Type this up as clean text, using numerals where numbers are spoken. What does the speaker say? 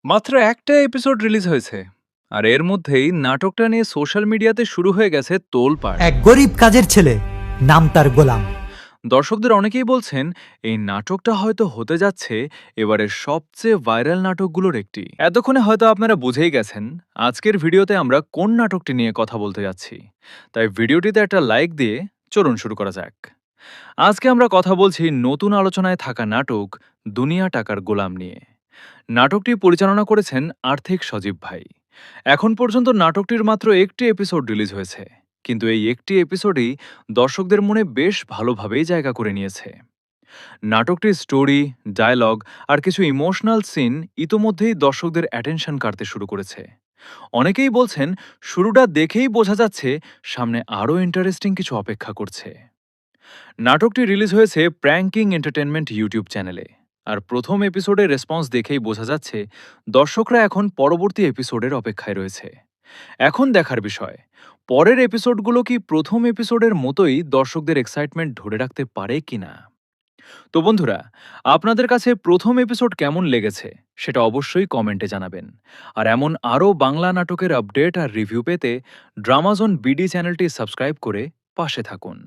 মাত্র একটা episode release হয়েছে। আর এর মধ্যেই নাটকটা নিয়ে সোশ্যাল মিডিয়াতে শুরু হয়ে গেছে তোলপাড়। এক গরিব কাজের ছেলে, নাম তার গোলাম। দর্শকদের অনেকেই বলছেন এই নাটকটা হয়তো হতে যাচ্ছে এবারের সবচেয়ে ভাইরাল নাটকগুলোর একটি। এতক্ষণে হয়তো আপনারা বুঝেই গেছেন আজকের ভিডিওতে আমরা কোন নাটকটি নিয়ে কথা বলতে যাচ্ছি। তাই ভিডিওটিতে একটা লাইক দিয়ে চলুন শুরু করা যাক। আজকে আমরা কথা বলছি নতুন আলোচনায় থাকা নাটক দুনিয়া টাকার গোলাম নিয়ে। নাটকটি পরিচালনা করেছেন আর্থিক সজীব ভাই। এখন পর্যন্ত নাটকটির মাত্র একটি এপিসোড রিলিজ হয়েছে, কিন্তু এই একটি এপিসোডই দর্শকদের মনে বেশ ভালোভাবেই জায়গা করে নিয়েছে। নাটকটির স্টোরি, ডায়লগ আর কিছু ইমোশনাল সিন ইতোমধ্যেই দর্শকদের অ্যাটেনশন কাড়তে শুরু করেছে। অনেকেই বলছেন শুরুটা দেখেই বোঝা যাচ্ছে সামনে আরও ইন্টারেস্টিং কিছু অপেক্ষা করছে। নাটকটি রিলিজ হয়েছে প্র্যাঙ্কিং এন্টারটেনমেন্ট ইউটিউব চ্যানেলে। আর প্রথম এপিসোডের রেসপন্স দেখেই বোঝা যাচ্ছে দর্শকরা এখন পরবর্তী এপিসোডের অপেক্ষায় রয়েছে। এখন দেখার বিষয়, পরের এপিসোডগুলো কি প্রথম এপিসোডের মতোই দর্শকদের এক্সাইটমেন্ট ধরে রাখতে পারে কিনা। তো বন্ধুরা, আপনাদের কাছে প্রথম এপিসোড কেমন লেগেছে সেটা অবশ্যই কমেন্টে জানাবেন। আর এমন আরও বাংলা নাটকের আপডেট আর রিভিউ পেতে ড্রামাজন বিডি চ্যানেলটি সাবস্ক্রাইব করে পাশে থাকুন।